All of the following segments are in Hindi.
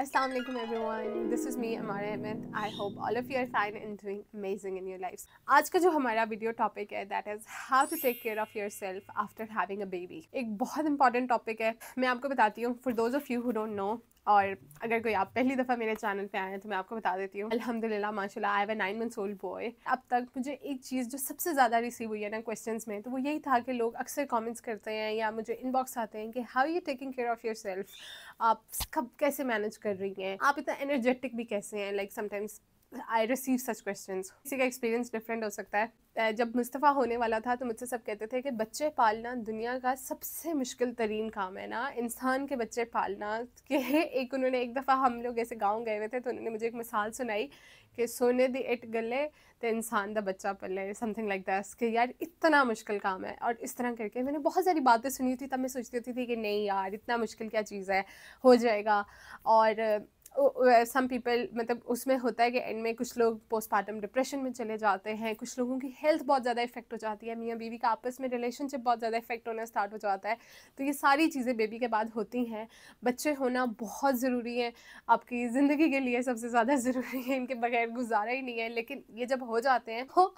Assalamu alaikum everyone. This is me Amara Ahmed. I hope all of you are fine and doing amazing in your lives. आज का जो हमारा वीडियो टॉपिक है that is how to take care of yourself after having a baby. एक बहुत इंपॉर्टेंट टॉपिक है, मैं आपको बताती हूँ. For those of you who don't know, और अगर कोई आप पहली दफ़ा मेरे चैनल पे आए हैं तो मैं आपको बता देती हूँ. अल्हम्दुलिल्लाह माशाल्लाह, I have a 9 months old boy. अब तक मुझे एक चीज़ जो सबसे ज़्यादा रिसीव हुई है ना क्वेश्चंस में, तो वो यही था कि लोग अक्सर कमेंट्स करते हैं या मुझे इनबॉक्स आते हैं कि how you taking care of yourself, आप कब कैसे मैनेज कर रही हैं, आप इतना एनर्जेटिक भी कैसे हैं. Like sometimes I receive such questions. किसी का एक्सपीरियंस डिफरेंट हो सकता है. जब मुस्तफ़ा होने वाला था तो मुझसे सब कहते थे कि बच्चे पालना दुनिया का सबसे मुश्किल तरीन काम है ना, इंसान के बच्चे पालना. कि एक उन्होंने एक दफ़ा हम लोग ऐसे गांव गए हुए थे तो उन्होंने मुझे एक मिसाल सुनाई कि सोने दी इट गले तो इंसान दा बच्चा पले, समथिंग लाइक दैट. कि यार इतना मुश्किल काम है. और इस तरह करके मैंने बहुत सारी बातें सुनी थी. तब मैं सोचती थी कि नहीं यार इतना मुश्किल क्या चीज़ है, हो जाएगा. और सम पीपल, मतलब उसमें होता है कि एंड में कुछ लोग पोस्टमार्टम डिप्रेशन में चले जाते हैं, कुछ लोगों की हेल्थ बहुत ज़्यादा इफेक्ट हो जाती है, मियाँ बीवी का आपस में रिलेशनशिप बहुत ज़्यादा इफेक्ट होना स्टार्ट हो जाता है. तो ये सारी चीज़ें बेबी के बाद होती हैं. बच्चे होना बहुत ज़रूरी है आपकी ज़िंदगी के लिए, सबसे ज़्यादा ज़रूरी है, इनके बगैर गुजारा ही नहीं है. लेकिन ये जब हो जाते हैं तो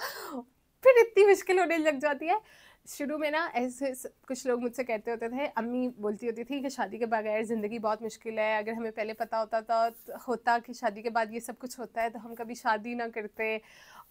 फिर इतनी मुश्किल होने लग जाती है. शुरू में ना ऐसे कुछ लोग मुझसे कहते होते थे, अम्मी बोलती होती थी कि शादी के बगैर ज़िंदगी बहुत मुश्किल है, अगर हमें पहले पता होता कि शादी के बाद ये सब कुछ होता है तो हम कभी शादी ना करते.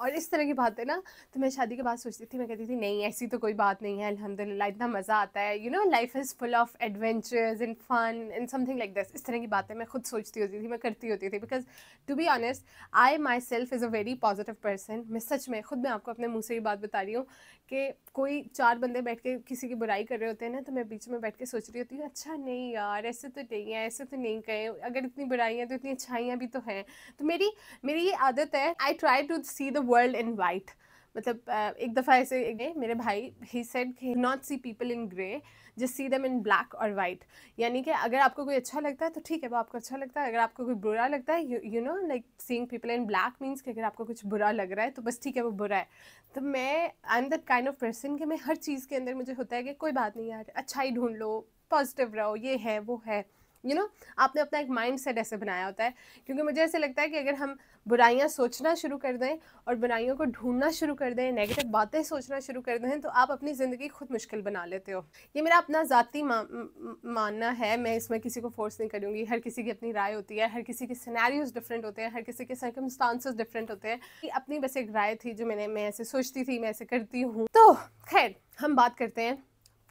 और इस तरह की बातें ना, तो मैं शादी के बाद सोचती थी, मैं कहती थी नहीं ऐसी तो कोई बात नहीं है, अल्हम्दुलिल्लाह इतना मज़ा आता है, you know life is full of adventures and fun and something like this. इस तरह की बातें मैं खुद सोचती होती थी, मैं करती होती थी. Because to be honest I myself is a very positive person. मैं सच में खुद मैं आपको अपने मुँह से ही बात बता रही हूँ कि कोई 4 बंदे बैठ के किसी की बुराई कर रहे होते हैं ना, तो मैं बीच में बैठ के सोच रही होती हूँ अच्छा नहीं यार ऐसे तो नहीं है, ऐसे तो नहीं कहे, अगर इतनी बुराइयाँ तो इतनी अच्छाइयाँ भी तो हैं. तो मेरी ये आदत है, I try to see the world in white. मतलब एक दफ़ा ऐसे मेरे भाई ही said not see people in grey, just see them in black और वाइट. यानी कि अगर आपको कोई अच्छा लगता है तो ठीक है, वो आपको अच्छा लगता है. अगर आपको कोई बुरा लगता है, you know like seeing people in black means कि अगर आपको कुछ बुरा लग रहा है तो बस ठीक है वो बुरा है. तो मैं I am that kind of person कि मैं हर चीज़ के अंदर मुझे होता है कि कोई बात नहीं यार, अच्छाई ढूंढ लो, पॉजिटिव रहो, ये है वो है. यू नो आपने अपना एक माइंड सेट ऐसे बनाया होता है. क्योंकि मुझे ऐसे लगता है कि अगर हम बुराइयां सोचना शुरू कर दें और बुराइयों को ढूंढना शुरू कर दें, नेगेटिव बातें सोचना शुरू कर दें, तो आप अपनी ज़िंदगी खुद मुश्किल बना लेते हो. ये मेरा अपना ज़ाती मानना है, मैं इसमें किसी को फोर्स नहीं करूँगी. हर किसी की अपनी राय होती है, हर किसी के सिनेरियोज डिफरेंट होते हैं, हर किसी के सर्कमस्टांसेस डिफरेंट होते हैं. अपनी बस एक राय थी जो मैं ऐसे सोचती थी, मैं ऐसे करती हूँ. तो खैर हम बात करते हैं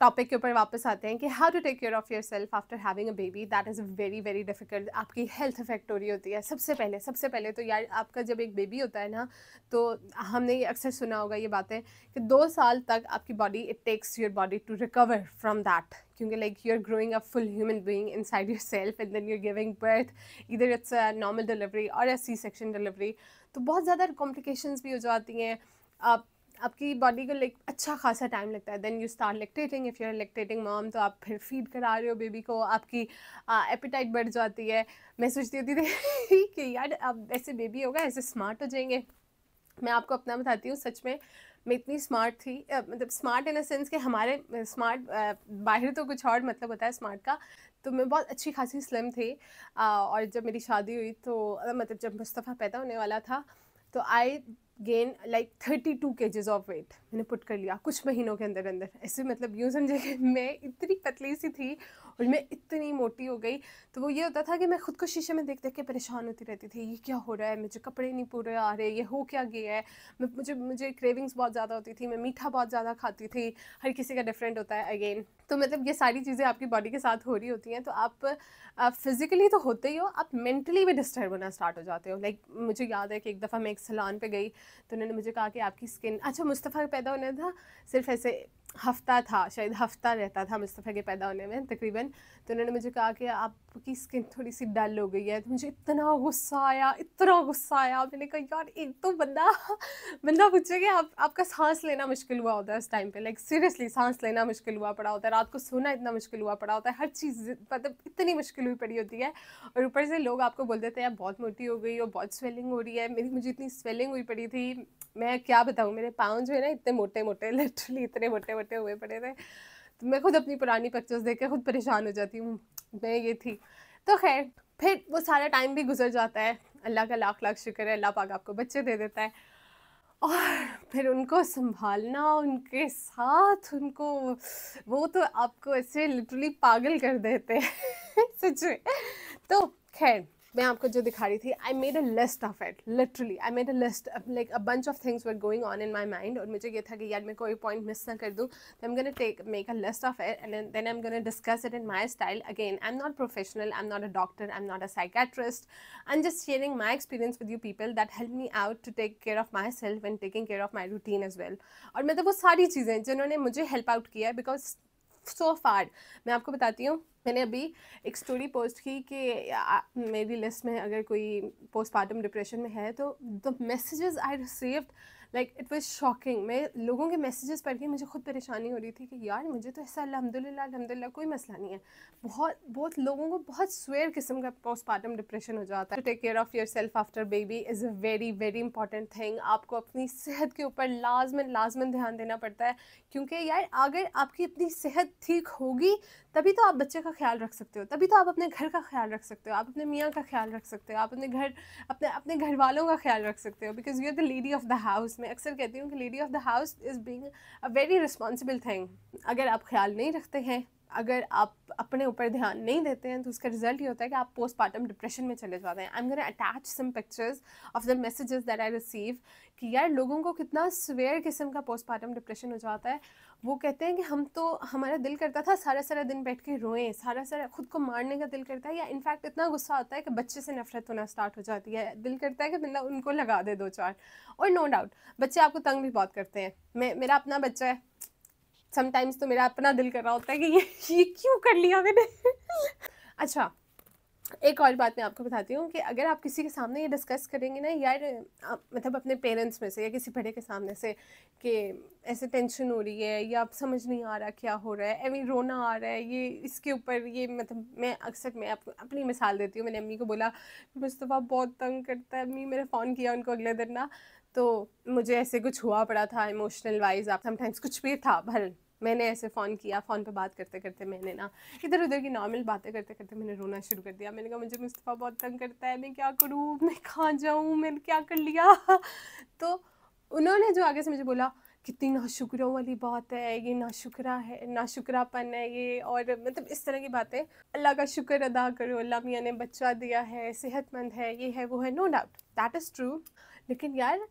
टॉपिक के ऊपर, वापस आते हैं कि how to take care of yourself after having a baby. That is very very difficult. आपकी हेल्थ इफेक्ट हो रही होती है. सबसे पहले तो यार आपका जब एक बेबी होता है ना, तो हमने ये अक्सर सुना होगा ये बातें कि 2 साल तक आपकी body, it takes your body to recover from that. क्योंकि like you are growing a full human being inside your self and then you are giving birth. इधर इट्स अ नॉर्मल डिलीवरी और अ सी सेक्शन डिलीवरी. तो बहुत ज़्यादा कॉम्प्लिकेशंस भी हो जाती हैं. आप आपकी बॉडी को लाइक अच्छा खासा टाइम लगता है. Then you start lactating. If you are lactating mom तो आप फिर फीड करा रहे हो बेबी को, आपकी एपिटाइट बढ़ जाती है. मैं सोचती होती थी कि यार अब ऐसे बेबी होगा ऐसे स्मार्ट हो जाएंगे. मैं आपको अपना बताती हूँ, सच में मैं इतनी स्मार्ट थी, मतलब स्मार्ट इन अ सेंस कि हमारे स्मार्ट बाहर तो कुछ और मतलब होता है स्मार्ट का. तो मैं बहुत अच्छी खासी स्लिम थी. और जब मेरी शादी हुई तो मतलब जब मुस्तफ़ा पैदा होने वाला था तो I gain like 32 kgs of weight मैंने पुट कर लिया कुछ महीनों के अंदर अंदर. ऐसे मतलब यूँ समझे कि मैं इतनी पतली सी थी और मैं इतनी मोटी हो गई. तो वो ये होता था कि मैं खुद को शीशे में देख देख के परेशान होती रहती थी, ये क्या हो रहा है, मुझे कपड़े नहीं पूरे आ रहे, ये हो क्या गया है. मुझे क्रेविंग्स बहुत ज़्यादा होती थी, मैं मीठा बहुत ज़्यादा खाती थी. हर किसी का डिफरेंट होता है अगेन. तो मतलब ये सारी चीज़ें आपकी बॉडी के साथ हो रही होती हैं. तो आप फिज़िकली तो होते ही हो, आप मेंटली भी डिस्टर्ब होना स्टार्ट हो जाते हो. लाइक मुझे याद है कि एक दफ़ा मैं एक सैलून पे गई तो उन्होंने मुझे कहा कि आपकी स्किन, अच्छा मुस्तफ़ा पैदा होने था सिर्फ ऐसे हफ्ता था, शायद हफ्ता रहता था मुस्तफ़ा के पैदा होने में तकरीबन. तो उन्होंने मुझे कहा कि आपकी स्किन थोड़ी सी डल हो गई है. तो मुझे इतना गुस्सा आया, इतना गुस्सा आया. मैंने कहा यार एक तो बंदा पूछे कि आपका सांस लेना मुश्किल हुआ होता है उस टाइम पे. लाइक सीरियसली सांस लेना मुश्किल हुआ पड़ा होता है, रात को सोना इतना मुश्किल हुआ पड़ा होता है, हर चीज़ मतलब इतनी मुश्किल हुई पड़ी होती है. और ऊपर से लोग आपको बोल देते हैं आप बहुत मोटी हो गई हो, बहुत स्वेलिंग हो रही है. मुझे इतनी स्वेलिंग हुई पड़ी थी, मैं क्या बताऊँ. मेरे पाँव जो है ना इतने मोटे मोटे, लिटरली इतने मोटे मोटे हुए पड़े थे. तो मैं खुद अपनी पुरानी पिक्चर्स देख के खुद परेशान हो जाती हूँ. मैं ये थी. तो खैर फिर वो सारा टाइम भी गुजर जाता है, अल्लाह का लाख लाख शुक्र है, अल्लाह पाक आपको बच्चे दे देता है, और फिर उनको संभालना, उनके साथ उनको, वो तो आपको ऐसे लिटरली पागल कर देते हैं सच में। तो खैर, मैं आपको जो दिखा रही थी, I made a list of it, literally I made a list, like a bunch of things were going on in my mind, और मुझे ये था कि यार मैं कोई पॉइंट मिस ना कर दूँ, तो I am gonna make a list of it and then I am gonna discuss it in my style. Again, I am not professional, I am not a doctor, I am not a psychiatrist, I am just sharing my experience with you people that help me out to take care of myself and taking care of my routine as well. और मतलब वो सारी चीज़ें जिन्होंने मुझे हेल्प आउट किया है, बिकॉज सो फार, मैं आपको बताती हूँ, मैंने अभी एक स्टोरी पोस्ट की कि मेरी लिस्ट में अगर कोई पोस्टपार्टम डिप्रेशन में है, तो the messages I received, like it was shocking. मैं लोगों के मैसेजेस पढ़ के मुझे खुद परेशानी हो रही थी कि यार मुझे तो ऐसा अल्हम्दुलिल्लाह अल्हम्दुलिल्लाह कोई मसला नहीं है। बहुत बहुत लोगों को बहुत स्वेयर किस्म का पोस्टपार्टम डिप्रेशन हो जाता है। To take care of yourself after baby is a very very important thing. आपको अपनी सेहत के ऊपर लाजमन ध्यान देना पड़ता है, क्योंकि यार अगर आपकी अपनी सेहत ठीक होगी तभी तो आप बच्चे का ख्याल रख सकते हो, तभी तो आप अपने घर का ख्याल रख सकते हो, आप अपने मियाँ का ख्याल रख सकते हो, आप अपने घर वालों का ख्याल रख सकते हो, because you are the lady of the house. मैं अक्सर कहती हूँ कि lady of the house is being a very responsible thing. अगर आप ख्याल नहीं रखते हैं, अगर आप अपने ऊपर ध्यान नहीं देते हैं, तो उसका रिजल्ट ये होता है कि आप पोस्टपार्टम डिप्रेशन में चले जाते हैं। I am gonna attach some pictures of the messages that I receive कि यार लोगों को कितना स्वेयर किस्म का पोस्टपार्टम डिप्रेशन हो जाता है। वो कहते हैं कि हमारा दिल करता था सारा सारा दिन बैठ के रोएं, सारा सारा खुद को मारने का दिल करता है, या इनफैक्ट इतना गुस्सा आता है कि बच्चे से नफरत होना स्टार्ट हो जाती है, दिल करता है कि मतलब उनको लगा दे दो चार। और नो डाउट बच्चे आपको तंग भी बहुत करते हैं। मेरा अपना बच्चा है, समटाइम्स तो मेरा अपना दिल कर रहा होता है कि ये क्यों कर लिया मैंने अच्छा, एक और बात मैं आपको बताती हूँ कि अगर आप किसी के सामने ये डिस्कस करेंगे ना यार, मतलब अपने पेरेंट्स में से या किसी बड़े के सामने से, कि ऐसे टेंशन हो रही है या आप समझ नहीं आ रहा क्या हो रहा है, एवं रोना आ रहा है, ये इसके ऊपर, ये मतलब मैं आपको अपनी मिसाल देती हूँ। मैंने अम्मी को बोला मुस्तफ़ा बहुत तंग करता है, अम्मी मेरे फ़ोन किया उनको अगले दिन ना, तो मुझे ऐसे कुछ हुआ पड़ा था इमोशनल वाइज, आप समटाइम्स कुछ भी था भल, मैंने ऐसे फ़ोन किया, फ़ोन पे बात करते करते मैंने ना इधर उधर की नॉर्मल बातें करते करते मैंने रोना शुरू कर दिया। मैंने कहा मुझे मुस्तफ़ा बहुत तंग करता है, मैं क्या करूँ, मैं कहाँ जाऊँ, मैंने क्या कर लिया तो उन्होंने जो आगे से मुझे बोला कितनी नाशुक्रों वाली बात है ये, नाशुक्रा है, नाशुक्रापन है ये, और मतलब इस तरह की बातें। अल्लाह का शुक्र अदा करो, अल्लाह मियाँ ने बच्चा दिया है, सेहतमंद है, ये है वो है, no doubt that is true. लेकिन यार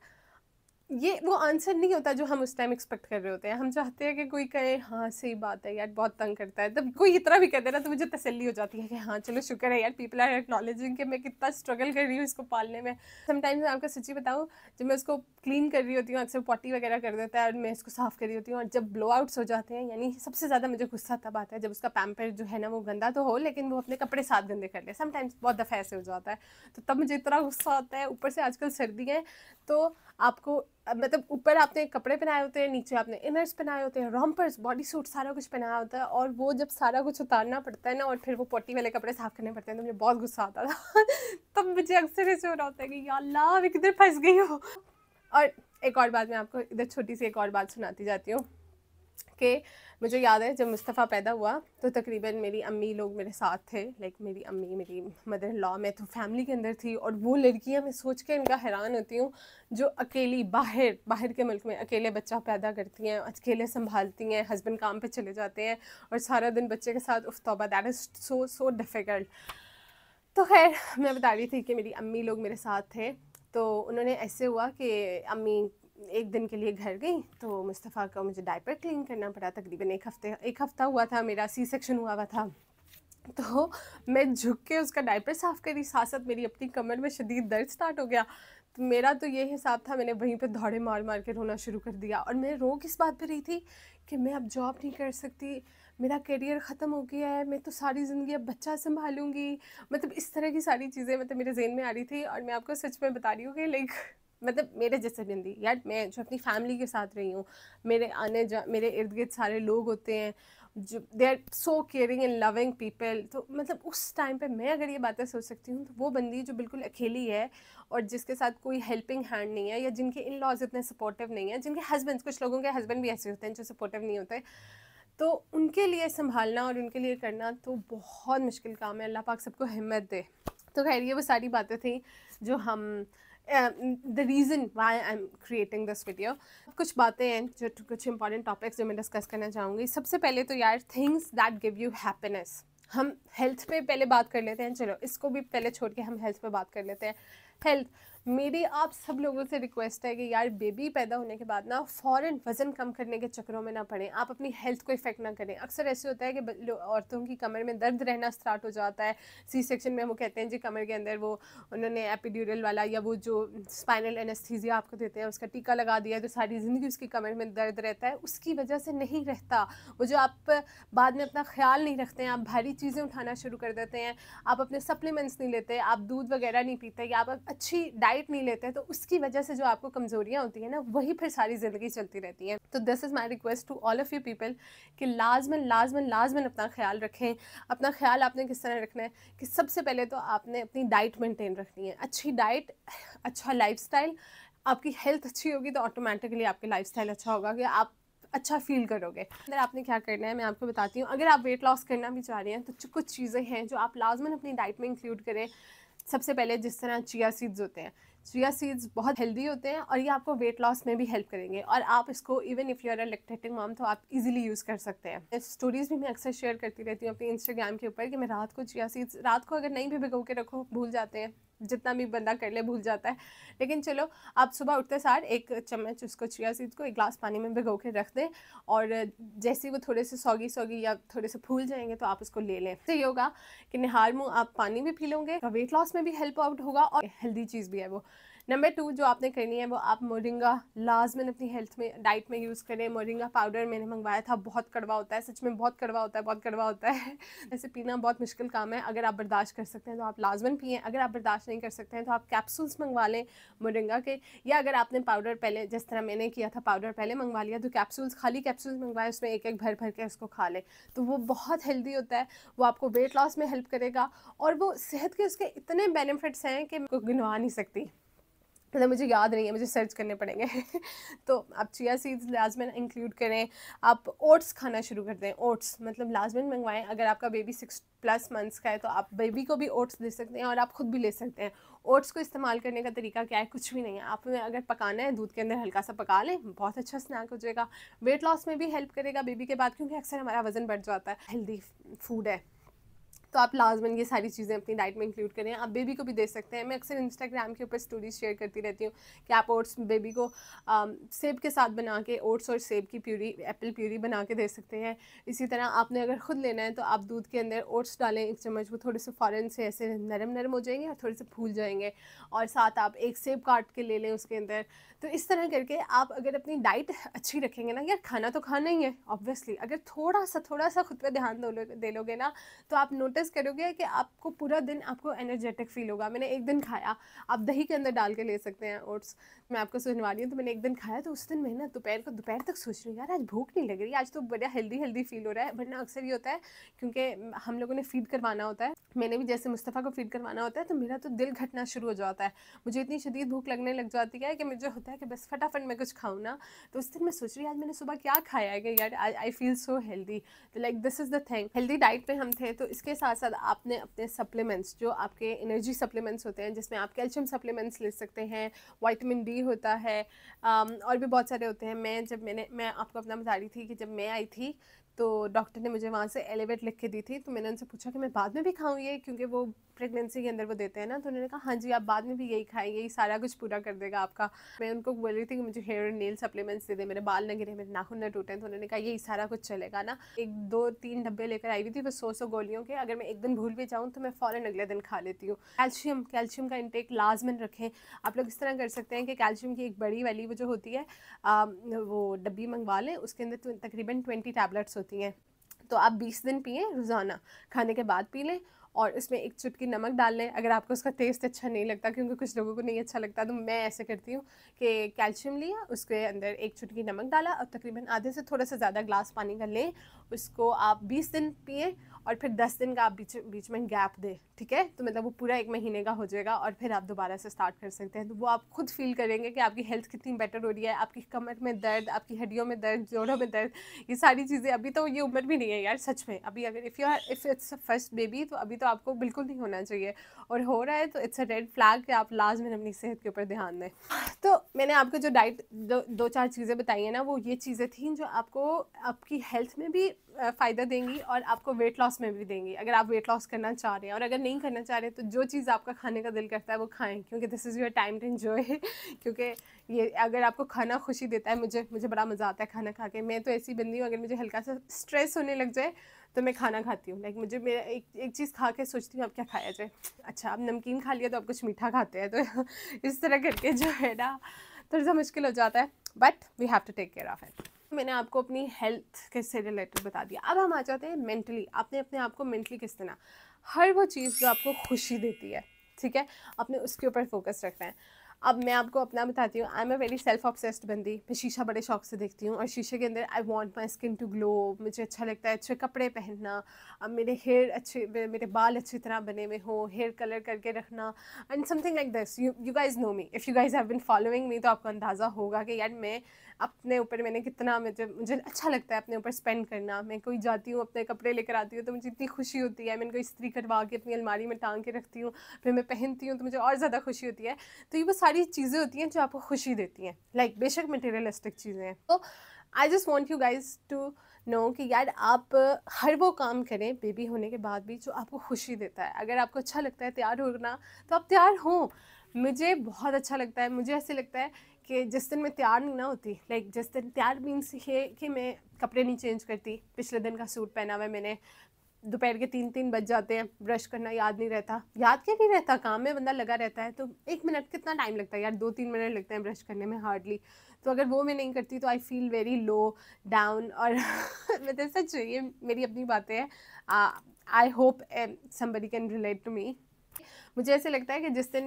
ये वो आंसर नहीं होता जो हम उस टाइम एक्सपेक्ट कर रहे होते हैं। हम चाहते हैं कि कोई कहे हाँ सही बात है यार बहुत तंग करता है, तब कोई इतना भी कहते हैं ना तो मुझे तसल्ली हो जाती है कि हाँ चलो शुक्र है यार, पीपल आर एक्नॉलेजिंग कि मैं कितना स्ट्रगल कर रही हूँ इसको पालने में। समटाइम्स मैं आपको सच्ची बताऊँ, जब मैं उसको क्लीन कर रही होती हूँ, अक्सर पॉटी वगैरह कर देता है और मैं इसको साफ़ कर रही होती हूँ, और जब ब्लो आउट्स हो जाते हैं, यानी सबसे ज़्यादा मुझे गुस्सा तब आता है जब उसका पैम्पर जो है ना वो गंदा तो हो लेकिन वो अपने कपड़े साथ गंदे कर ले, समटाइम्स बहुत दफ़ा ऐसे हो जाता है, तो तब मुझे इतना गुस्सा आता है। ऊपर से आजकल सर्दी है तो आपको मतलब ऊपर आपने कपड़े पहनाए होते हैं, नीचे आपने इनर्स पहनाए होते हैं, रॉम्पर्स, बॉडी सूट, सारा कुछ पहनाया होता है, और वो जब सारा कुछ उतारना पड़ता है ना और फिर वो पोटी वाले कपड़े साफ करने पड़ते हैं, तो मुझे बहुत गुस्सा आता था तब मुझे अक्सर ऐसे हो रहा होता है कि या अल्लाह मैं किधर फंस गई हूँ। और एक और बात मैं आपको इधर छोटी सी एक और बात सुनाती जाती हूँ कि मुझे याद है जब मुस्तफ़ा पैदा हुआ तो तकरीबन मेरी अम्मी लोग मेरे साथ थे, लाइक मेरी अम्मी, मेरी मदर इन लॉ, मैं तो फैमिली के अंदर थी। और वो लड़कियां, मैं सोच के इनका हैरान होती हूँ जो अकेली बाहर के मुल्क में अकेले बच्चा पैदा करती हैं, अकेले संभालती हैं, हस्बैंड काम पे चले जाते हैं और सारा दिन बच्चे के साथ, उफ तौबा, दैट इज़ सो डिफ़िकल्ट। तो खैर मैं बता रही थी कि मेरी अम्मी लोग मेरे साथ थे, तो उन्होंने ऐसे हुआ कि अम्मी एक दिन के लिए घर गई तो मुस्तफ़ा का मुझे डायपर क्लीन करना पड़ा। तकरीबन एक हफ़्ता हुआ था, मेरा सी सेक्शन हुआ था, तो मैं झुक के उसका डायपर साफ़ करी, साथ साथ मेरी अपनी कमर में शदीद दर्द स्टार्ट हो गया। तो मेरा तो ये हिसाब था, मैंने वहीं पे दौड़े मार मार के रोना शुरू कर दिया। और मैं रो किस बात पे रही थी कि मैं अब जॉब नहीं कर सकती, मेरा करियर ख़त्म हो गया है, मैं तो सारी ज़िंदगी अब बच्चा संभालूंगी, मतलब इस तरह की सारी चीज़ें मतलब मेरे ज़हन में आ रही थी। और मैं आपको सच में बता रही हूँ कि लाइक मतलब मेरे जैसे बंदी यार, मैं जो अपनी फैमिली के साथ रही हूँ, मेरे इर्द गिर्द सारे लोग होते हैं जो they are so caring and loving people, तो मतलब उस टाइम पे मैं अगर ये बातें सोच सकती हूँ तो वो बंदी जो बिल्कुल अकेली है और जिसके साथ कोई हेल्पिंग हैंड नहीं है, या जिनके इन लॉज इतने सपोर्टिव नहीं है, जिनके हस्बैंड, कुछ लोगों के हस्बैंड भी ऐसे होते हैं जो सपोर्टिव नहीं होते, तो उनके लिए संभालना और उनके लिए करना तो बहुत मुश्किल काम है। अल्लाह पाक सबको हिम्मत दे। तो खैर ये वो सारी बातें थी जो हम the reason why I am creating this video. कुछ बातें हैं जो कुछ इंपॉर्टेंट टॉपिक्स जो मैं डिस्कस करना चाहूँगी। सबसे पहले तो यार, things that give you happiness. हम हेल्थ पे पहले बात कर लेते हैं, चलो इसको भी पहले छोड़ के हम हेल्थ पे बात कर लेते हैं। हेल्थ, मेरी आप सब लोगों से रिक्वेस्ट है कि यार बेबी पैदा होने के बाद ना फ़ौरन वज़न कम करने के चक्करों में ना पड़ें, आप अपनी हेल्थ को इफेक्ट ना करें। अक्सर ऐसे होता है कि औरतों की कमर में दर्द रहना स्टार्ट हो जाता है। सी सेक्शन में वो कहते हैं जी कमर के अंदर वो उन्होंने एपिड्यूरल वाला या वो जो स्पाइनल एनेस्थीसिया आपको देते हैं उसका टीका लगा दिया है, तो सारी ज़िंदगी उसकी कमर में दर्द रहता है। उसकी वजह से नहीं रहता, वो जो आप बाद में अपना ख्याल नहीं रखते हैं, आप भारी चीज़ें उठाना शुरू कर देते हैं, आप अपने सप्लीमेंट्स नहीं लेते, आप दूध वगैरह नहीं पीते या आप अच्छी डाइट नहीं लेते, तो उसकी वजह से जो आपको कमज़ोरियाँ होती हैं ना, वही फिर सारी ज़िंदगी चलती रहती हैं। तो this is my request to all of you people कि लाजमन लाजमन लाजमन अपना ख्याल रखें। अपना ख्याल आपने किस तरह रखना है कि सबसे पहले तो आपने अपनी डाइट मेंटेन रखनी है। अच्छी डाइट, अच्छा लाइफस्टाइल, आपकी हेल्थ अच्छी होगी तो ऑटोमेटिकली आपकी लाइफस्टाइल अच्छा होगा कि आप अच्छा फील करोगे। अंदर आपने क्या करना है मैं आपको बताती हूँ। अगर आप वेट लॉस करना भी चाह रहे हैं तो कुछ चीज़ें हैं जो आप लाजमन अपनी डाइट में इंक्लूड करें। सबसे पहले जिस तरह चिया सीड्स होते हैं, चिया सीड्स बहुत हेल्दी होते हैं और ये आपको वेट लॉस में भी हेल्प करेंगे, और आप इसको even if you are a lactating mom तो आप इजीली यूज़ कर सकते हैं। स्टोरीज़ भी मैं अक्सर शेयर करती रहती हूँ अपनी इंस्टाग्राम के ऊपर कि मैं रात को चिया सीड्स, रात को अगर नहीं भी भिगो के रखो भूल जाते हैं, जितना भी बंदा कर ले भूल जाता है, लेकिन चलो आप सुबह उठते सार एक चम्मच उसको चिया सीड्स को एक ग्लास पानी में भिगो के रख दें, और जैसे ही वो थोड़े से सौगी सौगी या थोड़े से फूल जाएंगे तो आप उसको ले लें। तो ये होगा कि निहार मुँह आप पानी भी पी लोगे, वेट लॉस में भी हेल्प आउट होगा और हेल्दी चीज़ भी है वो। नंबर 2 जो आपने करनी है वो आप मोरिंगा लाजमन अपनी हेल्थ में डाइट में यूज़ करें। मोरिंगा पाउडर मैंने मंगवाया था, बहुत कड़वा होता है, सच में बहुत कड़वा होता है, बहुत कड़वा होता है। ऐसे पीना बहुत मुश्किल काम है। अगर आप बर्दाश्त कर सकते हैं तो आप लाजमन पिएँ, अगर आप बर्दाश्त नहीं कर सकते हैं तो आप कैप्सूल्स मंगवा लें मोरिंगा के, या अगर आपने पाउडर पहले जिस तरह मैंने किया था पाउडर पहले मंगवा लिया तो कैप्सूल्स, खाली कैप्सूल्स मंगवाए, उसमें एक एक भर भर के उसको खा लें, तो वो बहुत हेल्दी होता है। वो आपको वेट लॉस में हेल्प करेगा और वो सेहत के उसके इतने बेनिफिट्स हैं कि मैं गिनवा नहीं सकती, मतलब मुझे याद नहीं है, मुझे सर्च करने पड़ेंगे। तो आप चिया सीड्स लाजमन इंक्लूड करें। आप ओट्स खाना शुरू कर दें, ओट्स मतलब लाजमन मंगवाएं। अगर आपका बेबी 6+ मंथ्स का है तो आप बेबी को भी ओट्स दे सकते हैं और आप खुद भी ले सकते हैं। ओट्स को इस्तेमाल करने का तरीका क्या है, कुछ भी नहीं है, आपने अगर पकाना है दूध के अंदर हल्का सा पका लें, बहुत अच्छा स्नैक हो जाएगा। वेट लॉस में भी हेल्प करेगा बेबी के बाद, क्योंकि अक्सर हमारा वजन बढ़ जाता है। हेल्दी फूड है तो आप लाजमन ये सारी चीज़ें अपनी डाइट में इंक्लूड करें। आप बेबी को भी दे सकते हैं। मैं अक्सर इंस्टाग्राम के ऊपर स्टोरीज शेयर करती रहती हूँ कि आप ओट्स बेबी को सेब के साथ बना के, ओट्स और सेब की प्यूरी, एप्पल प्यूरी बना के दे सकते हैं। इसी तरह आपने अगर ख़ुद लेना है तो आप दूध के अंदर ओट्स डालें 1 चम्मच, वो थोड़े से फ़ौरन से ऐसे नरम नरम हो जाएंगे और थोड़े से फूल जाएंगे, और साथ आप एक सेब काट के ले लें उसके अंदर। तो इस तरह करके आप अगर अपनी डाइट अच्छी रखेंगे ना, यार खाना तो खाना ही है ऑब्वियसली, अगर थोड़ा सा खुद पे ध्यान दे लोगे ना तो आप नोटिस करोगे कि आपको पूरा दिन आपको एनर्जेटिक फील होगा। मैंने एक दिन खाया, आप दही के अंदर डाल के ले सकते हैं ओट्स, मैं आपको सुनवा रही हूँ। तो मैंने एक दिन खाया तो उस दिन मैं ना दोपहर तक सोच रही हूँ यार आज भूख नहीं लग रही, आज तो बड़ा हेल्दी फील हो रहा है। वरना अक्सर ये होता है क्योंकि हम लोगों ने फीड करवाना होता है, मैंने भी जैसे मुस्तफ़ा को फीड करवाना होता है, तो मेरा तो दिल घटना शुरू हो जाता है, मुझे इतनी शदीद भूख लगने लग जाती है कि मुझे होता है कि बस फटाफट मैं कुछ खाऊँ ना। तो उस दिन मैं सोच रही आज मैंने सुबह क्या खाया है कि यार आई फील सो हेल्दी। तो like this is the thing, healthy diet पे हम थे। तो इसके साथ साथ आपने अपने सप्लीमेंट्स, जो आपके एनर्जी सप्लीमेंट्स होते हैं जिसमें आप कैल्शियम सप्लीमेंट्स ले सकते हैं, विटामिन डी होता है, और भी बहुत सारे होते हैं। मैं आपको अपना बता रही थी कि जब मैं आई थी तो डॉक्टर ने मुझे वहाँ से एलिवेट लिख के दी थी, तो मैंने उनसे पूछा कि मैं बाद में भी खाऊँ ये, क्योंकि वो प्रेगनेंसी के अंदर वो देते हैं ना। तो उन्होंने कहा हाँ जी आप बाद में भी यही खाएं, यही सारा कुछ पूरा कर देगा आपका। मैं उनको बोल रही थी कि मुझे हेयर और नेल सप्लीमेंट्स दे दे, मेरे बाल न गिरे, मेरे नाखून न टूटें। तो उन्होंने कहा यही सारा कुछ चलेगा ना। 1-2-3 डब्बे लेकर आई हुई थी वो 100 गोलियों के, अगर मैं एक दिन भूल भी जाऊँ तो मैं फ़ौरन अगले दिन खा लेती हूँ। कैल्शियम का इंटेक लाजमन रखें। आप लोग इस तरह कर सकते हैं कि कैल्शियम की एक बड़ी वाली वो जो होती है वो डब्बी मंगवा लें, उसके अंदर तकरीबन 20 टैबलेट्स होती हैं। तो आप 20 दिन पिएँ, रोज़ाना खाने के बाद पी लें, और इसमें एक चुटकी नमक डाल लें। अगर आपको उसका टेस्ट अच्छा नहीं लगता, क्योंकि कुछ लोगों को नहीं अच्छा लगता, तो मैं ऐसे करती हूँ कि कैल्शियम लिया, उसके अंदर एक चुटकी नमक डाला और तकरीबन आधे से थोड़ा सा ज़्यादा ग्लास पानी का लें, उसको आप 20 दिन पिएँ और फिर 10 दिन का आप बीच में गैप दें, ठीक है, तो मतलब वो पूरा 1 महीने का हो जाएगा और फिर आप दोबारा से स्टार्ट कर सकते हैं। तो वो आप खुद फील करेंगे कि आपकी हेल्थ कितनी बेटर हो रही है, आपकी कमर में दर्द, आपकी हड्डियों में दर्द, जोड़ों में दर्द, ये सारी चीज़ें। अभी तो ये उम्र भी नहीं है यार सच में, अभी अगर इफ़ इट्स फर्स्ट बेबी तो अभी तो आपको बिल्कुल नहीं होना चाहिए, और हो रहा है तो इट्स अ रेड फ्लैग कि आप लाजमन अपनी सेहत के ऊपर ध्यान दें। तो मैंने आपको जो डाइट दो चार चीज़ें बताई हैं ना, वो ये चीज़ें थी जो आपको आपकी हेल्थ में भी फ़ायदा देंगी और आपको वेट लॉस में भी देंगी, अगर आप वेट लॉस करना चाह रहे हैं। और अगर नहीं करना चाह रहे तो जो चीज़ आपका खाने का दिल करता है वो खाएं, क्योंकि this is your time to enjoy. क्योंकि ये अगर आपको खाना खुशी देता है, मुझे बड़ा मज़ा आता है खाना खा के। मैं तो ऐसी बंदी हूँ, अगर मुझे हल्का सा स्ट्रेस होने लग जाए तो मैं खाना खाती हूँ। लाइक मुझे मेरा एक चीज़ खा के सोचती हूँ अब क्या खाया जाए, अच्छा अब नमकीन खा लिया तो अब कुछ मीठा खाते हैं, तो इस तरह करके जो है ना थोड़ा सा मुश्किल हो जाता है, but we have to take care of it. मैंने आपको अपनी हेल्थ के से रिलेटेड बता दिया। अब हम आ जाते हैं मेंटली। आपने अपने आप को मेंटली किस तरह, हर वो चीज़ जो आपको खुशी देती है, ठीक है, आपने उसके ऊपर फोकस रखना है। अब मैं आपको अपना बताती हूँ। I am a very self obsessed बंदी। मैं शीशा बड़े शौक से देखती हूँ और शीशे के अंदर I want my skin to glow. मुझे अच्छा लगता है अच्छे कपड़े पहनना, अब मेरे हेयर अच्छे, मेरे बाल अच्छी तरह बने हुए हो, हेयर कलर करके रखना and something like this. You guys know me, if you guys have been following me तो आपको अंदाज़ा होगा कि यार मैं अपने ऊपर मैंने कितना, मुझे अच्छा लगता है अपने ऊपर स्पेंड करना। मैं कोई जाती हूँ अपने कपड़े लेकर आती हूँ तो मुझे इतनी खुशी होती है, मैं इनको इस्त्री करवा के अपनी अलमारी में टांग के रखती हूँ, फिर मैं पहनती हूँ तो मुझे और ज़्यादा खुशी होती है। तो ये वो सारी चीज़ें होती हैं जो आपको खुशी देती हैं, लाइक बेशक मटेरियलिस्टिक चीज़ें हैं। तो I just want you guys to know कि यार आप हर वो काम करें बेबी होने के बाद भी जो आपको खुशी देता है। अगर आपको अच्छा लगता है तैयार होना तो आप तैयार हों। मुझे बहुत अच्छा लगता है, मुझे ऐसे लगता है कि जिस दिन मैं तैयार नहीं ना होती, लाइक जिस दिन तैयार मीन्स ये कि मैं कपड़े नहीं चेंज करती, पिछले दिन का सूट पहना हुआ है मैंने, दोपहर के 3 बज जाते हैं, ब्रश करना याद नहीं रहता, याद क्या नहीं रहता, काम में बंदा लगा रहता है तो 1 मिनट कितना टाइम लगता है यार, 2-3 मिनट लगते हैं ब्रश करने में हार्डली। तो अगर वो मैं नहीं करती तो I feel very low down. और मतलब सच ये मेरी अपनी बातें हैं। I hope somebody can relate to me. मुझे ऐसे लगता है कि जिस दिन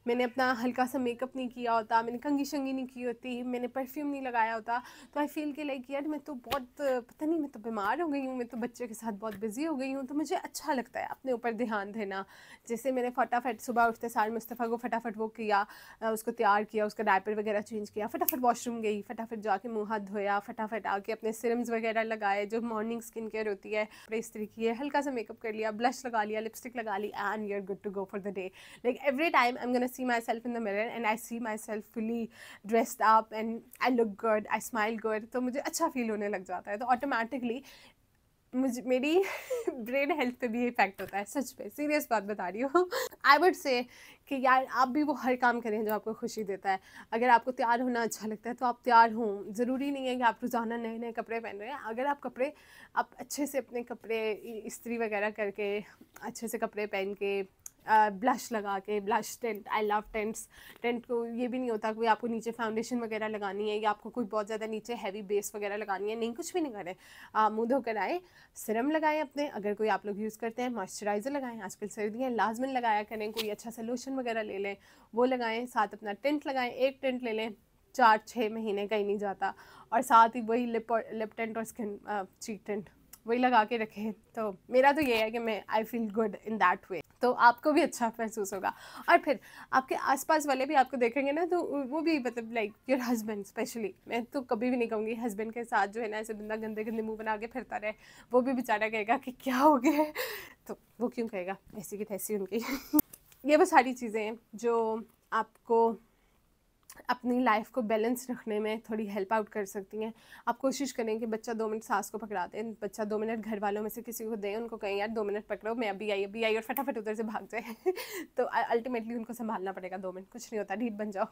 मैंने अपना हल्का सा मेकअप नहीं किया होता, मैंने कंघी शंगी नहीं की होती, मैंने परफ्यूम नहीं लगाया होता, तो आई फील कि लाइक यार मैं तो बहुत पता नहीं, मैं तो बीमार हो गई हूँ, मैं तो बच्चे के साथ बहुत बिजी हो गई हूँ। तो मुझे अच्छा लगता है अपने ऊपर ध्यान देना। जैसे मैंने फटाफट सुबह उठते सार मुस्तफ़ा को फटाफट वो किया, उसको तैयार किया, उसका डायपर वगैरह चेंज किया, फटाफट वॉशरूम गई, फटाफट जाके मुँह हाथ धोया, फटाफट आके अपने सिरम्स वगैरह लगाए जो मॉर्निंग स्किन केयर होती है, इस्त्री की है, हल्का सा मेकअप कर लिया, ब्लश लगा लिया, लिपस्टिक लगा ली, and you are good to go for the day. Like every time I'm gonna see myself in the mirror and I see myself fully dressed up and I look good, I smile good, तो मुझे अच्छा फील होने लग जाता है। तो ऑटोमेटिकली मुझे मेरी ब्रेन हेल्थ पे भी इफेक्ट होता है। सच में सीरियस बात बता रही हूँ। आई वुड से कि यार आप भी वो हर काम करें जो आपको खुशी देता है। अगर आपको तैयार होना अच्छा लगता है तो आप तैयार हों। ज़रूरी नहीं है कि आप रोज़ाना नए नए कपड़े पहन रहे हैं। अगर आप अच्छे से अपने कपड़े इस्त्री वगैरह करके, अच्छे से कपड़े पहन के, ब्लश लगा के, blush tent, I love tents. Tent को ये भी नहीं होता कि आपको नीचे फाउंडेशन वगैरह लगानी है या आपको कोई बहुत ज़्यादा नीचे हैवी बेस वगैरह लगानी है, नहीं, कुछ भी नहीं करें। मुँह धोकर आए, सिरम लगाएं अपने, अगर कोई आप लोग यूज़ करते हैं मॉइस्चराइज़र लगाएं, आजकल सर्दियाँ लाजमन लगाया करें, कोई अच्छा सा लोशन वगैरह ले लें वो लगाएं, साथ अपना टेंट लगाएं, एक टेंट ले लें, 4-6 महीने कहीं नहीं जाता, और साथ ही वही लिप टेंट और स्किन चीक टेंट वही लगा के रखें। तो मेरा तो ये है कि मैं I feel good in that way, तो आपको भी अच्छा महसूस होगा। और फिर आपके आसपास वाले भी आपको देखेंगे ना तो वो भी मतलब लाइक योर हस्बैंड स्पेशली, मैं तो कभी भी नहीं कहूँगी हस्बैंड के साथ जो है ना ऐसे बंदा गंदे गंदे मुंह बना के फिरता रहे, वो भी बेचारा कहेगा कि क्या हो गया है। तो वो क्यों कहेगा, ऐसी की तैसी उनकी। ये वो सारी चीज़ें हैं जो आपको अपनी लाइफ को बैलेंस रखने में थोड़ी हेल्प आउट कर सकती हैं। आप कोशिश करें कि बच्चा 2 मिनट सास को पकड़ा दें, बच्चा 2 मिनट घर वालों में से किसी को दें, उनको कहें यार 2 मिनट पकड़ो, मैं अभी आई और फटाफट उधर से भाग जाए। तो अल्टीमेटली उनको संभालना पड़ेगा 2 मिनट, कुछ नहीं होता, ढीठ बन जाओ।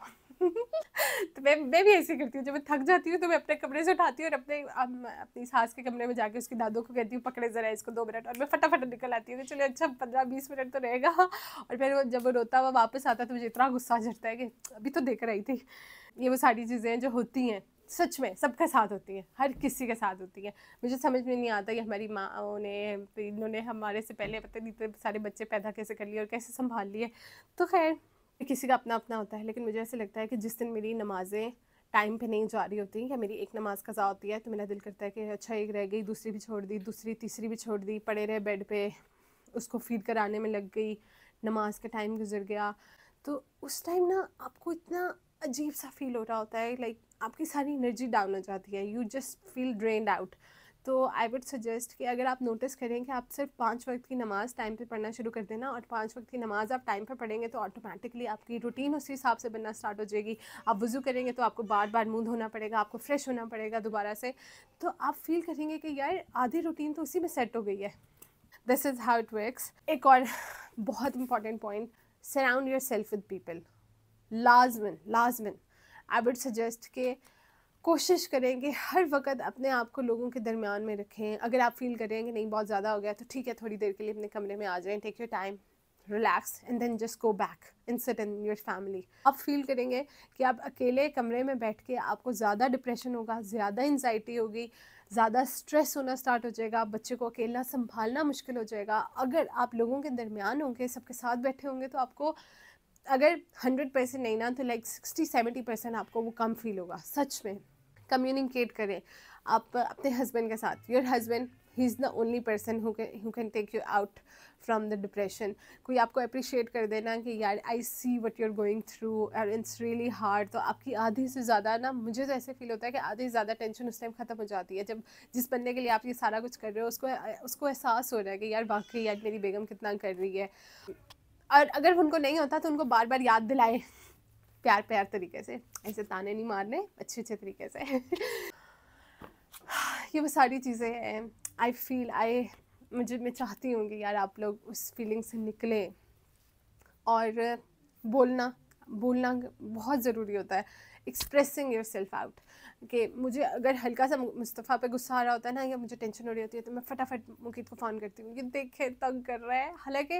तो मैं भी ऐसे करती हूँ, जब मैं थक जाती हूँ तो मैं अपने कमरे से उठाती हूँ और अपनी सास के कमरे में जाके उसकी दादों को कहती हूँ पकड़े ज़रा इसको 2 मिनट, और मैं फटाफट निकल आती हूँ कि चलो अच्छा 15-20 मिनट तो रहेगा। और फिर वो जब वो रोता हुआ वापस आता है तो मुझे इतना गुस्सा चढ़ता है कि अभी तो देकर आई थी। ये वो सारी चीज़ें जो होती हैं सच में सबके साथ होती हैं, हर किसी के साथ होती हैं। मुझे समझ में नहीं आता कि हमारी माँओं ने, इन्होंने हमारे से पहले पता नहीं इतने सारे बच्चे पैदा कैसे कर लिए और कैसे संभाल लिए। तो खैर किसी का अपना अपना होता है, लेकिन मुझे ऐसे लगता है कि जिस दिन मेरी नमाज़ें टाइम पे नहीं जा रही होती कि मेरी एक नमाज़ कज़ा होती है तो मेरा दिल करता है कि अच्छा एक रह गई, दूसरी भी छोड़ दी, दूसरी तीसरी भी छोड़ दी, पड़े रहे बेड पे, उसको फीड कराने में लग गई, नमाज का टाइम गुजर गया। तो उस टाइम ना आपको इतना अजीब सा फील हो रहा होता है, लाइक आपकी सारी एनर्जी डाउन हो जाती है, you just feel drained out. तो आई वुड सजेस्ट कि अगर आप नोटिस करें कि आप सिर्फ 5 वक्त की नमाज़ टाइम पे पढ़ना शुरू कर देना, और 5 वक्त की नमाज़ आप टाइम पे पढ़ेंगे तो ऑटोमेटिकली आपकी रूटीन उसी हिसाब से बनना स्टार्ट हो जाएगी। आप वज़ू करेंगे तो आपको बार बार मुँह धोना पड़ेगा, आपको फ्रेश होना पड़ेगा दोबारा से, तो आप फील करेंगे कि यार आधी रूटीन तो उसी में सेट हो गई है। This is how it works. एक और बहुत important point, surround your self with people. लाजमन आई वुड सजेस्ट कि कोशिश करें कि हर वक्त अपने आप को लोगों के दरमियान में रखें। अगर आप फील करें कि नहीं बहुत ज़्यादा हो गया तो ठीक है, थोड़ी देर के लिए अपने कमरे में आ जाएं, take your time, relax and then just go back and sit in your family. आप फील करेंगे कि आप अकेले कमरे में बैठ के आपको ज़्यादा डिप्रेशन होगा, ज़्यादा एंजाइटी होगी, ज़्यादा स्ट्रेस होना स्टार्ट हो जाएगा, बच्चे को अकेला संभालना मुश्किल हो जाएगा। अगर आप लोगों के दरमियान होंगे, सबके साथ बैठे होंगे, तो आपको अगर 100% नहीं ना तो लाइक 60-70% आपको वो कम फील होगा। सच में कम्युनिकेट करें आप अपने हस्बैंड के साथ। Your husband, he is the only person who can take you out from the depression. कोई आपको अप्रिशिएट कर देना कि यार I see what you are going through और इट्स रियली हार्ड, तो आपकी आधी से ज़्यादा ना, मुझे तो ऐसे फील होता है कि आधी से ज़्यादा टेंशन उस टाइम ख़त्म हो जाती है जब जिस बंदे के लिए आप ये सारा कुछ कर रहे हो उसको एहसास हो रहा है कि यार वाकई यार मेरी बेगम कितना कर रही है। और अगर उनको नहीं होता तो उनको बार बार याद दिलाए, प्यार प्यार तरीके से, ऐसे ताने नहीं मारने, अच्छे अच्छे तरीके से। ये वो सारी चीज़ें हैं। मैं चाहती हूँ कि यार आप लोग उस फीलिंग से निकलें। और बोलना बोलना बहुत ज़रूरी होता है, एक्सप्रेसिंग योर सेल्फ आउट। कि मुझे अगर हल्का सा मुस्तफ़ा पे गुस्सा आ रहा होता है ना, या मुझे टेंशन हो रही होती है, तो मैं फटाफट मुकीत को फ़ोन करती हूँ कि देखे तंग कर रहा है। हालांकि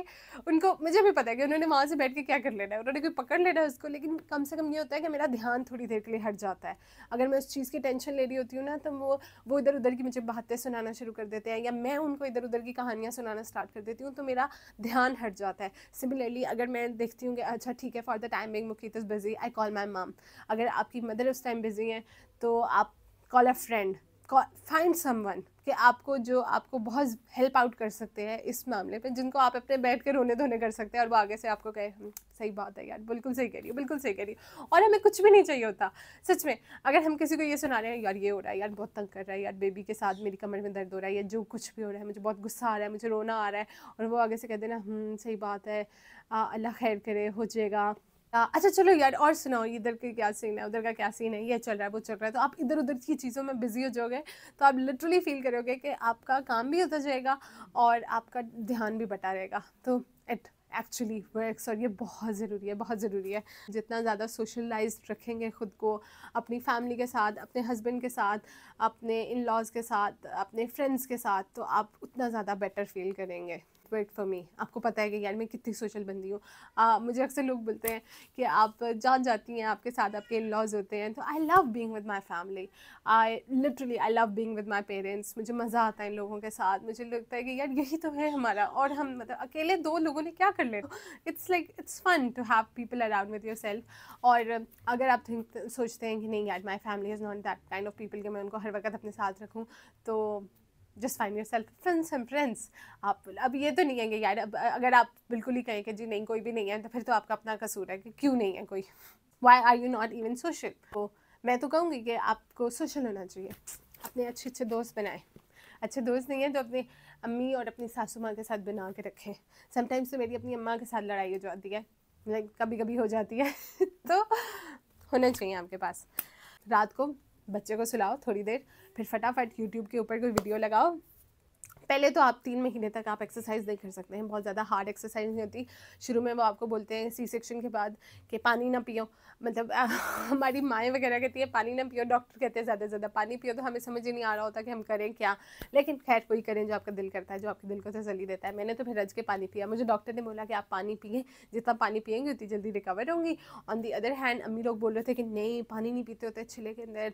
उनको, मुझे भी पता है कि उन्होंने वहाँ से बैठ के क्या कर लेना है, उन्होंने कोई पकड़ लेना है उसको, लेकिन कम से कम ये होता है कि मेरा ध्यान थोड़ी देर के लिए हट जाता है। अगर मैं उस चीज़ की टेंशन ले रही होती हूँ ना, तो वो इधर उधर की मुझे बातें सुनाना शुरू कर देते हैं, या मैं उनको इधर उधर की कहानियाँ सुनाना स्टार्ट कर देती हूँ, तो मेरा ध्यान हट जाता है। सिमिलरली अगर मैं देखती हूँ कि अच्छा ठीक है, for the time being Mukeet is busy, I call my mum. अगर आपकी मदर उस टाइम बिजी हैं तो आप कॉल अ फ्रेंड, फाइंड समवन कि आपको बहुत हेल्प आउट कर सकते हैं इस मामले पे, जिनको आप अपने बैठ के रोने धोने कर सकते हैं, और वो आगे से आपको कहे सही बात है यार, बिल्कुल सही कह रही है, बिल्कुल सही कह रही है। और हमें कुछ भी नहीं चाहिए होता सच में। अगर हम किसी को ये सुना रहे हैं यार ये हो रहा है, यार बहुत तंग कर रहा है, यार बेबी के साथ मेरी कमर में दर्द हो रहा है, या जो कुछ भी हो रहा है, मुझे बहुत गुस्सा आ रहा है, मुझे रोना आ रहा है, और वो आगे से कह देना सही बात है, अल्लाह खैर करे, हो जाएगा, अच्छा चलो यार और सुनाओ, इधर का क्या सीन है, उधर का क्या सीन है, ये चल रहा है, वो चल रहा है, तो आप इधर उधर की चीज़ों में बिजी हो जाओगे, तो आप लिटरली फील करोगे कि आपका काम भी होता जाएगा और आपका ध्यान भी बटा रहेगा। तो इट एक्चुअली वर्क्स, और ये बहुत ज़रूरी है, बहुत ज़रूरी है। जितना ज़्यादा सोशलाइज रखेंगे ख़ुद को अपनी फैमिली के साथ, अपने हस्बैंड के साथ, अपने इन लॉज़ के साथ, अपने फ्रेंड्स के साथ, तो आप उतना ज़्यादा बेटर फील करेंगे। Work for me. आपको पता है कि यार मैं कितनी सोशल बंदी हूँ। मुझे अक्सर लोग बोलते हैं कि आप जान जाती हैं, आपके साथ आपके इन लॉज होते हैं, तो I love being with my family. I love being with my parents. मुझे मज़ा आता है इन लोगों के साथ। मुझे लगता है कि यार यही तो है हमारा, और हम मतलब अकेले दो लोगों ने क्या कर लेना। It's fun to have people around with yourself. और अगर आप सोचते हैं कि नहीं यार my family is not that kind of people कि मैं उनको हर वक्त अपने साथ रखूँ, तो just find yourself friends. आप अब ये तो नहीं है कि यार अब अगर आप बिल्कुल ही कहें कि जी नहीं कोई भी नहीं है, तो फिर तो आपका अपना कसूर है कि क्यों नहीं है कोई। Why are you not even social. तो मैं तो कहूँगी कि आपको सोशल होना चाहिए, अपने अच्छे अच्छे दोस्त बनाएं। अच्छे दोस्त नहीं है तो अपनी अम्मी और अपनी सासू माँ के साथ बना के रखें। समटाइम्स तो मेरी अपनी अम्मा के साथ लड़ाई हो जाती है, लाइक कभी कभी हो जाती है तो होना चाहिए आपके पास। रात को बच्चे को सुलाओ थोड़ी देर, फिर फटाफट यूट्यूब के ऊपर कोई वीडियो लगाओ। पहले तो आप 3 महीने तक आप एक्सरसाइज नहीं कर सकते हैं, बहुत ज़्यादा हार्ड एक्सरसाइज नहीं होती। शुरू में वो आपको बोलते हैं सी सेक्शन के बाद कि पानी ना पियो, मतलब हमारी माएँ वगैरह कहती है पानी ना पियो, डॉक्टर कहते हैं ज़्यादा से ज़्यादा पानी पियो, तो हमें समझ ही नहीं आ रहा होता कि हम करें क्या। लेकिन खैर कोई करें जो आपका दिल करता है, जो आपके दिल को तसल्ली देता है। मैंने तो फिर रज के पानी पिया। मुझे डॉक्टर ने बोला कि आप पानी पिए, जितना पानी पिएंगे उतनी जल्दी रिकवर होंगी। ऑन दी अदर हैंड अम्मी लोग बोल रहे थे कि नहीं पानी नहीं पीते होते, छिले के अंदर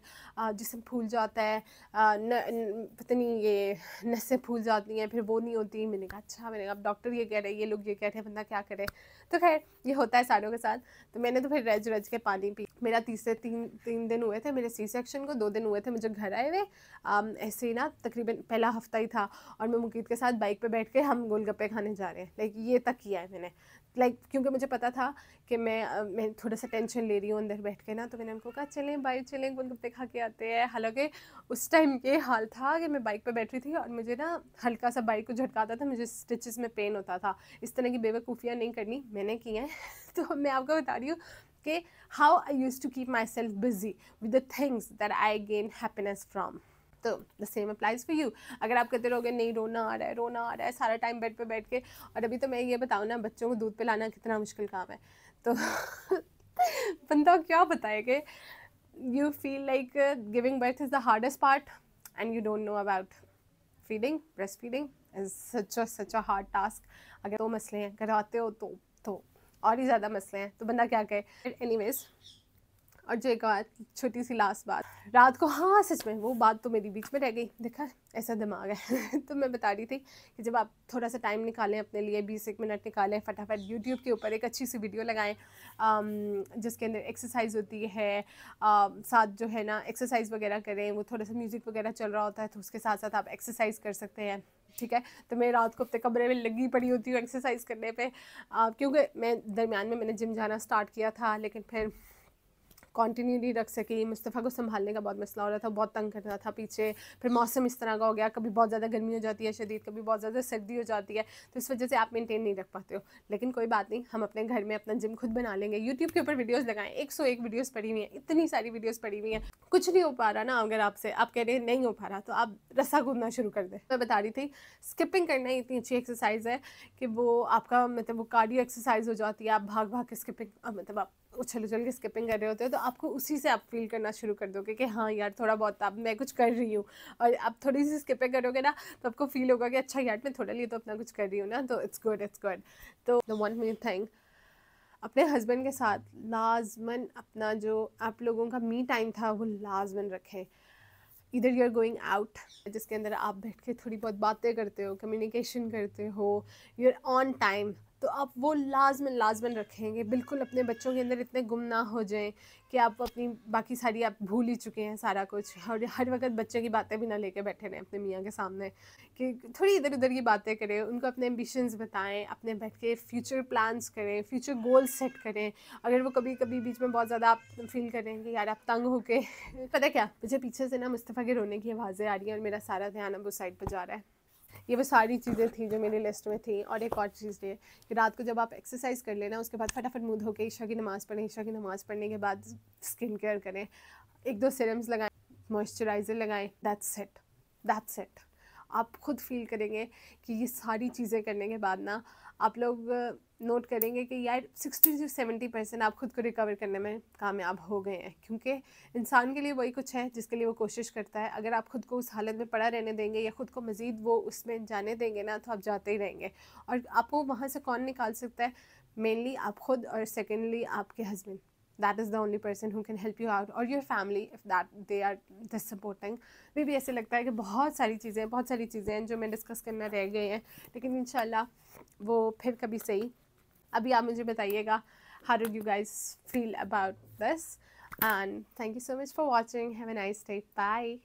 जिस्म फूल जाता है, पता नहीं ये नसें फूल भूल जाती हैं, फिर वो नहीं होती। मैंने कहा अच्छा, मैंने कहा अब डॉक्टर ये कह रहे हैं, ये लोग ये कह रहे हैं, बंदा क्या करे। तो खैर ये होता है सारों के साथ। तो मैंने तो फिर रज रज के पानी पी। मेरा तीन दिन हुए थे मेरे सी सेक्शन को, 2 दिन हुए थे मुझे घर आए हुए। ऐसे ही ना तकरीबन पहला हफ्ता ही था, और मैं मुकीत के साथ बाइक पे बैठ के हम गोलगप्पे खाने जा रहे हैं। लाइक ये तक किया है मैंने, लाइक क्योंकि मुझे पता था कि मैं थोड़ा सा टेंशन ले रही हूँ अंदर बैठ के ना। तो मैंने उनको कहा चलें बाइक चलें, गोलगप्पे खा के आते हैं। हालांकि उस टाइम ये हाल था कि मैं बाइक पे बैठ रही थी और मुझे ना हल्का सा बाइक को झटकाता था, मुझे स्टिचेस में पेन होता था। इस तरह की बेवकूफ़ियाँ नहीं करनी, मैंने की हैं। तो मैं आपको बता रही हूँ कि how I use to keep my self busy with the things that I gain happiness from. तो the same applies for you. अगर आप कहते रहोगे नहीं रोना आ रहा है सारा टाइम बेड पे बैठ के, और अभी तो मैं ये बताऊँ ना, बच्चों को दूध पिलाना कितना मुश्किल काम है। तो बंदा क्या बताए कि you feel like giving birth is the hardest part and you don't know about breastfeeding is such a hard task। अगर तो मसले हैं कराते हो तो और ही ज़्यादा मसले हैं, तो बंदा क्या कहे। एनीवेज, और जो एक बात, छोटी सी लास्ट बात, रात को, हाँ सच में वो बात तो मेरी बीच में रह गई, देखा ऐसा दिमाग है। तो मैं बता रही थी कि जब आप थोड़ा सा टाइम निकालें अपने लिए, 20 मिनट निकालें, फटाफट यूट्यूब के ऊपर एक अच्छी सी वीडियो लगाएं जिसके अंदर एक्सरसाइज होती है, साथ जो है ना एक्सरसाइज वगैरह करें, वो थोड़ा सा म्यूज़िक वगैरह चल रहा होता है तो उसके साथ साथ आप एक्सरसाइज कर सकते हैं। ठीक है, तो मैं रात को अपने कमरे में लगी पड़ी होती हूँ एक्सरसाइज करने पे, क्योंकि मैं दरमियान में मैंने जिम जाना स्टार्ट किया था, लेकिन फिर कंटिन्यू नहीं रख सकी। मुस्तफ़ा को संभालने का बहुत मसला हो रहा था, बहुत तंग कर रहा था पीछे। फिर मौसम इस तरह का हो गया, कभी बहुत ज़्यादा गर्मी हो जाती है शदीद, कभी बहुत ज़्यादा सर्दी हो जाती है, तो इस वजह से आप मेंटेन नहीं रख पाते हो। लेकिन कोई बात नहीं, हम अपने घर में अपना जिम खुद बना लेंगे। यूट्यूब के ऊपर वीडियोज़ लगाएं, 101 वीडियोज़ पड़ी हुई हैं, इतनी सारी वीडियोज़ पड़ी हुई हैं। कुछ नहीं हो पा रहा ना, अगर आपसे आप कह रहे हैं नहीं हो पा रहा, तो आप रस्सा कूदना शुरू कर दें। मैं बता रही थी स्किपिंग करना इतनी अच्छी एक्सरसाइज है कि वो आपका मतलब वो कार्डियो एक्सरसाइज हो जाती है। आप भाग भाग के स्किपिंग, मतलब आप उछल उछल के स्किपिंग कर रहे होते हो, तो आपको उसी से आप फील करना शुरू कर दोगे कि हाँ यार थोड़ा बहुत अब मैं कुछ कर रही हूँ। और आप थोड़ी सी स्किपिंग करोगे ना, तो आपको फील होगा कि अच्छा यार मैं थोड़ा लिए तो अपना कुछ कर रही हूँ ना, तो इट्स गुड। तो द वन मेन थिंग, अपने हस्बैंड के साथ लाजमन अपना जो आप लोगों का मी टाइम था वो लाजमन रखें। इधर यू आर गोइंग आउट, जिसके अंदर आप बैठ के थोड़ी बहुत बातें करते हो, कम्युनिकेशन करते हो, यू आर ऑन टाइम, तो आप वो लाजमन रखेंगे। बिल्कुल अपने बच्चों के अंदर इतने गुम ना हो जाएं कि आप अपनी बाकी सारी आप भूल ही चुके हैं सारा कुछ, और हर वक्त बच्चे की बातें भी ना लेके बैठे रहें अपने मियाँ के सामने कि थोड़ी इधर उधर की बातें करें, उनको अपने एम्बिशंस बताएं, अपने बैठ के फ्यूचर प्लान्स करें, फ्यूचर गोल्स सेट करें। अगर वो कभी कभी बीच में बहुत ज़्यादा आप फील करें कि यार आप तंग होके पता क्या, मुझे पीछे से ना मुस्तफ़ा के रोने की आवाज़ें आ रही हैं और मेरा सारा ध्यान अब उस साइड पर जा रहा है। ये वो सारी चीज़ें थी जो मेरी लिस्ट में थी। और एक और चीज़ ये कि रात को जब आप एक्सरसाइज कर लेना, उसके बाद फटाफट मुँह धो के ईशा की नमाज़ पढ़ें। ईशा की नमाज़ पढ़ने के बाद स्किन केयर करें, 1-2 सीरम्स लगाएं, मॉइस्चराइज़र लगाएं, दैट्स इट। आप खुद फील करेंगे कि ये सारी चीज़ें करने के बाद ना आप लोग नोट करेंगे कि यार 60 से 70% आप खुद को रिकवर करने में कामयाब हो गए हैं। क्योंकि इंसान के लिए वही कुछ है जिसके लिए वो कोशिश करता है। अगर आप खुद को उस हालत में पड़ा रहने देंगे या खुद को मज़ीद वो उसमें जाने देंगे ना, तो आप जाते ही रहेंगे। और आपको वहाँ से कौन निकाल सकता है? मेनली आप खुद, और सेकेंडली आपके husband. That is the only person who can help you out, or your family if that they are this supporting। मे भी ऐसे लगता है कि बहुत सारी चीज़ें हैं जो मैं डिस्कस करना रह गए हैं, लेकिन इंशाल्लाह वो फिर कभी सही। अभी आप मुझे बताइएगा how did you guys feel about this, and thank you so much for watching. Have a nice day. Bye.